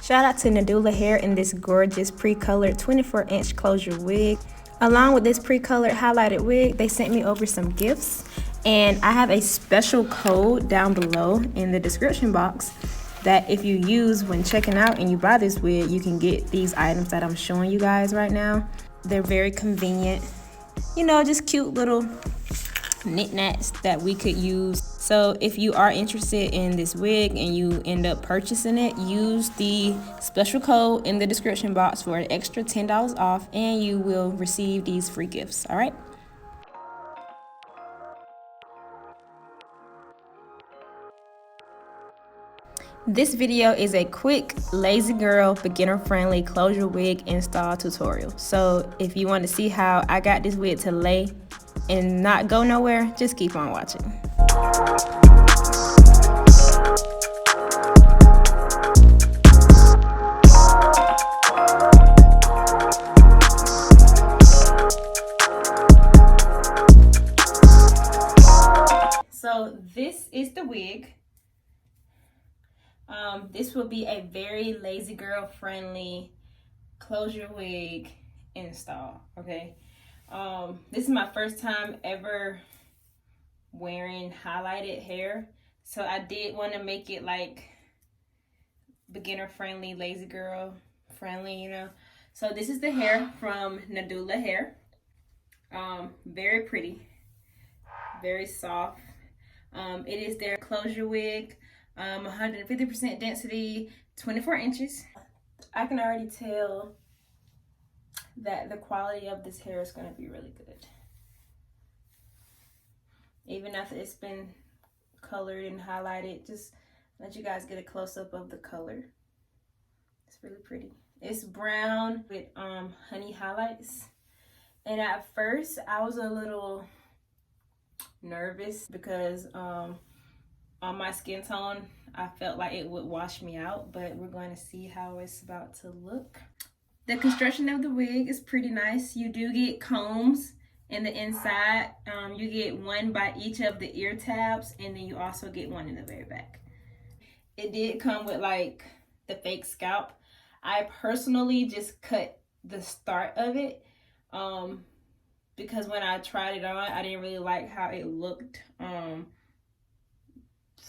Shout out to Nadula Hair in this gorgeous pre-colored 24-inch closure wig. Along with this pre-colored highlighted wig, they sent me over some gifts. And I have a special code down below in the description box that if you use when checking out and you buy this wig, you can get these items that I'm showing you guys right now. They're very convenient. You know, just cute little knickknacks that we could use. So if you are interested in this wig and you end up purchasing it, use the special code in the description box for an extra $10 off and you will receive these free gifts. All right. This video is a quick lazy girl beginner friendly closure wig install tutorial. So if you want to see how I got this wig to lay and not go nowhere, just keep on watching. So this is the wig. This will be a very lazy girl friendly closure wig install, okay? This is my first time ever wearing highlighted hair, so I did want to make it like beginner friendly, lazy girl friendly, you know. So this is the hair from Nadula Hair. Very pretty, very soft. It is their closure wig, 150% density, 24 inches. I can already tell that the quality of this hair is going to be really good. Even after it's been colored and highlighted, just let you guys get a close-up of the color. It's really pretty. It's brown with honey highlights. And at first, I was a little nervous because on my skin tone, I felt like it would wash me out, but we're going to see how it's about to look. The construction of the wig is pretty nice. You do get combs in the inside. You get one by each of the ear tabs, and then you also get one in the very back. It did come with like the fake scalp. I personally just cut the start of it because when I tried it on, I didn't really like how it looked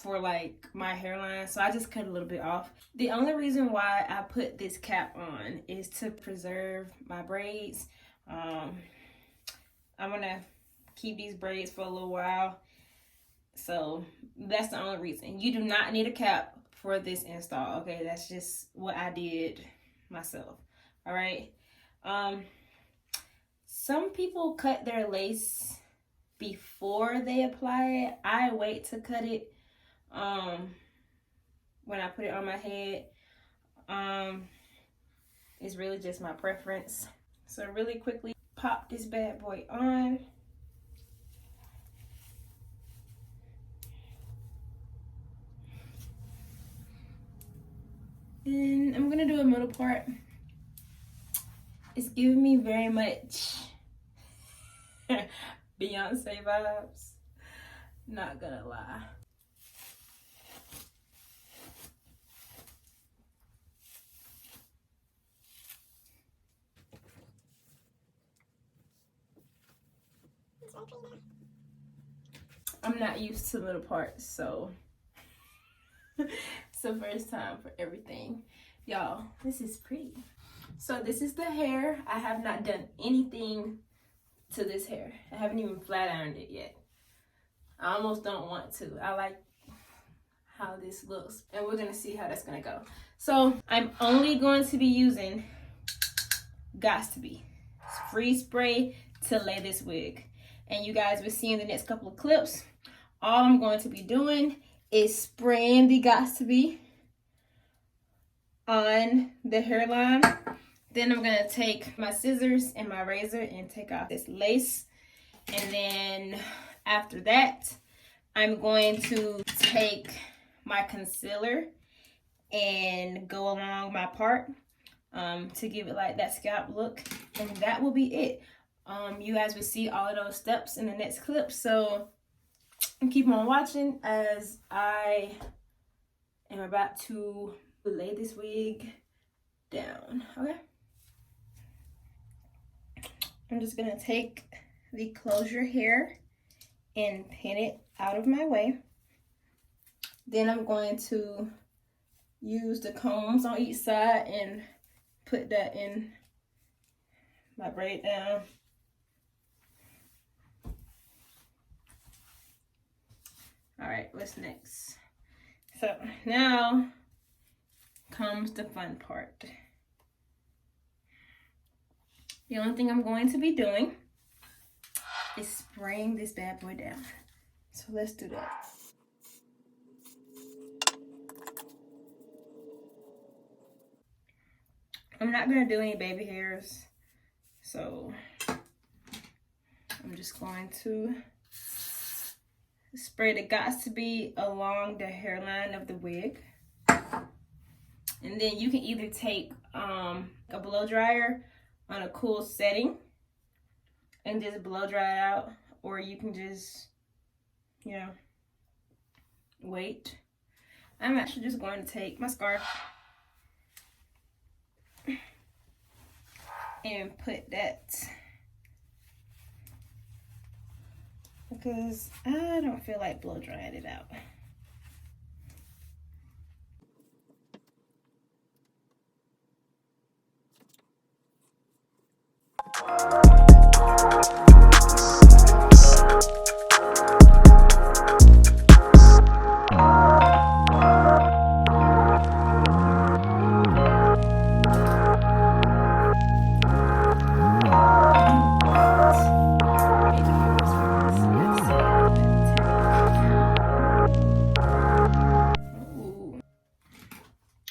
for like my hairline, so I just cut a little bit off. The only reason why I put this cap on is to preserve my braids. I'm gonna keep these braids for a little while, so that's the only reason. You do not need a cap for this install, okay? That's just what I did myself. All right. Some people cut their lace before they apply it. I wait to cut it when I put it on my head. It's really just my preference. So really quickly pop this bad boy on. And I'm gonna do a middle part. It's giving me very much Beyonce vibes, not gonna lie. I'm not used to middle parts, so it's the first time for everything. Y'all, this is pretty. So this is the hair. I have not done anything to this hair. I haven't even flat ironed it yet. I almost don't want to. I like how this looks, and we're gonna see how that's gonna go. So I'm only going to be using Gots to Be free spray to lay this wig, and you guys will see in the next couple of clips. All I'm going to be doing is spraying the Gots to Be on the hairline. Then I'm gonna take my scissors and my razor and take off this lace. And then after that, I'm going to take my concealer and go along my part to give it like that scalp look, and that will be it. You guys will see all of those steps in the next clip, so keep on watching as I am about to lay this wig down. Okay, I'm just gonna take the closure hair and pin it out of my way. Then I'm going to use the combs on each side and put that in my braid down. All right, what's next? So now comes the fun part. The only thing I'm going to be doing is spraying this bad boy down. So let's do that. I'm not gonna do any baby hairs, so I'm just going to spray. The gots to be along the hairline of the wig. And then you can either take a blow dryer on a cool setting and just blow dry it out, or you can just, you know, wait. I'm actually just going to take my scarf and put that, because I don't feel like blow drying it out.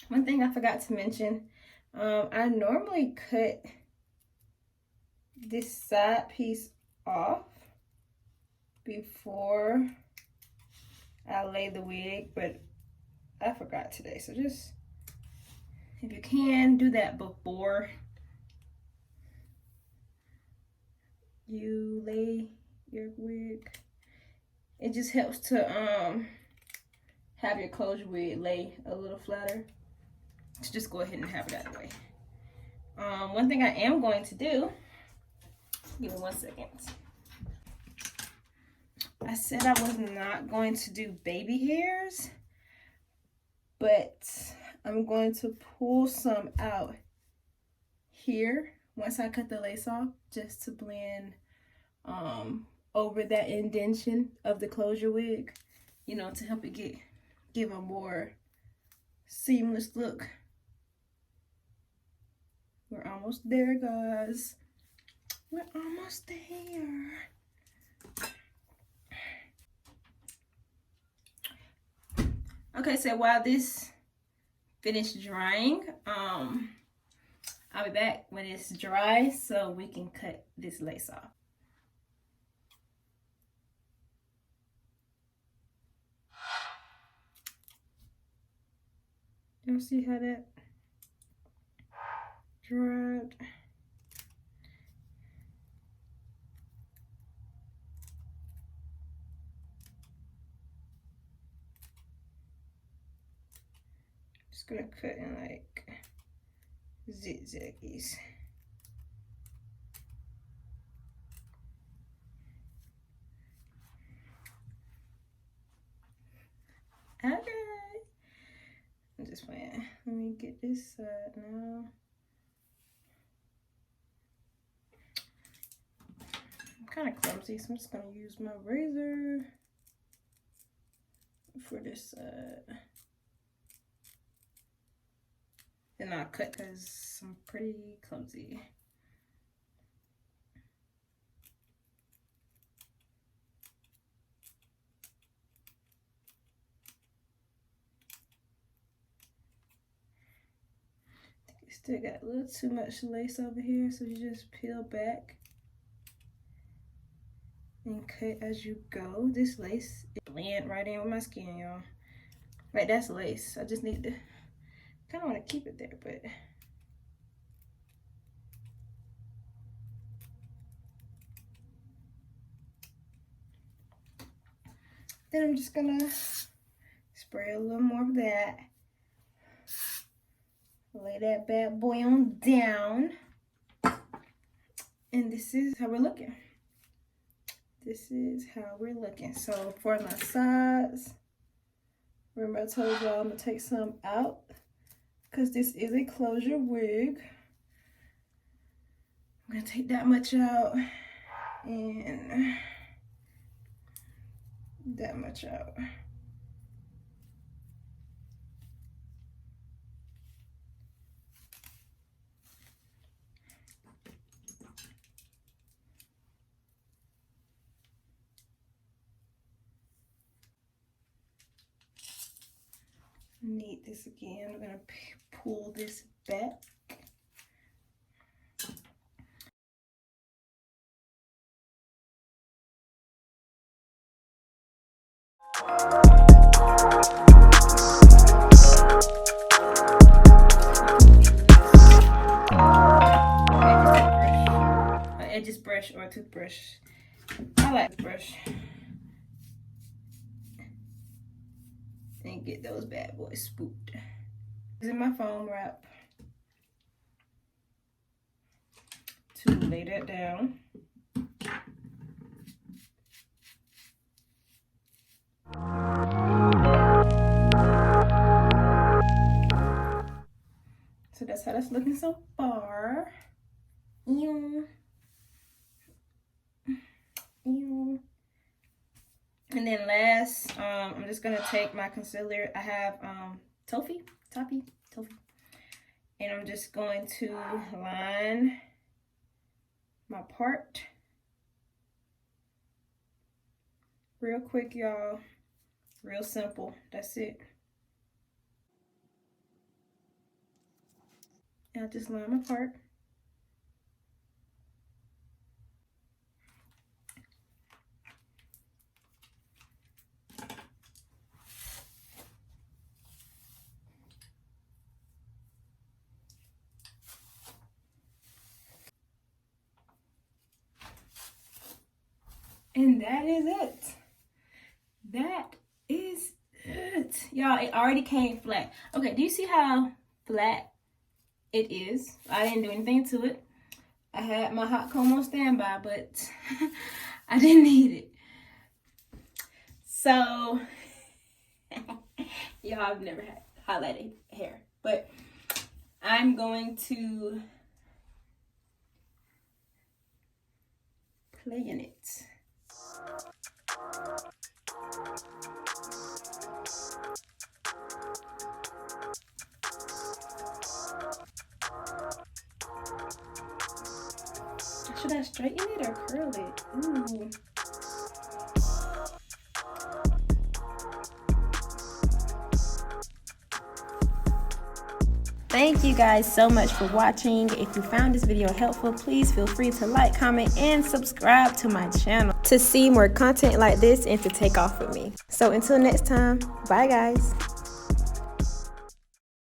One thing I forgot to mention, I normally cut this side piece off before I lay the wig, but I forgot today. So just, if you can, do that before you lay your wig. It just helps to have your closure wig lay a little flatter. So just go ahead and have it out of the way. One thing I am going to do, give me 1 second. I said I was not going to do baby hairs, but I'm going to pull some out here once I cut the lace off, just to blend over that indentation of the closure wig, you know, to help it give a more seamless look. We're almost there, guys. We're almost there. Okay, so while this finished drying, I'll be back when it's dry so we can cut this lace off. Y'all see how that dried? Just gonna cut in like zigzaggies. Okay. I'm just playing. Let me get this side now. I'm kind of clumsy, so I'm just gonna use my razor for this side. And I'll cut because I'm pretty clumsy. Still got a little too much lace over here, so you just peel back and cut as you go. This lace blend right in with my skin, y'all. Right, that's lace. I just need to kind of want to keep it there, but then I'm just gonna spray a little more of that. Lay that bad boy on down. And this is how we're looking. This is how we're looking. So for my sides, remember I told y'all I'm gonna take some out because this is a closure wig. I'm gonna take that much out and that much out. Need this again. I'm gonna pull this back. Edges brush or toothbrush. I like the brush. And get those bad boys spooked. Using my foam wrap to lay that down. So that's how that's looking so far. Ew. Ew. And then last, I'm just gonna take my concealer. I have Toffee, and I'm just going to line my part real quick, y'all. Real simple. That's it. And I just line my part. And that is it. That is it. Y'all, it already came flat. Okay, do you see how flat it is? I didn't do anything to it. I had my hot comb on standby, but I didn't need it. So, y'all, I've never had highlighted hair, but I'm going to play in it. Should I straighten it or curl it? Ooh. Thank you guys so much for watching. If you found this video helpful, please feel free to like, comment, and subscribe to my channel to see more content like this and to take off with me. So until next time, bye guys.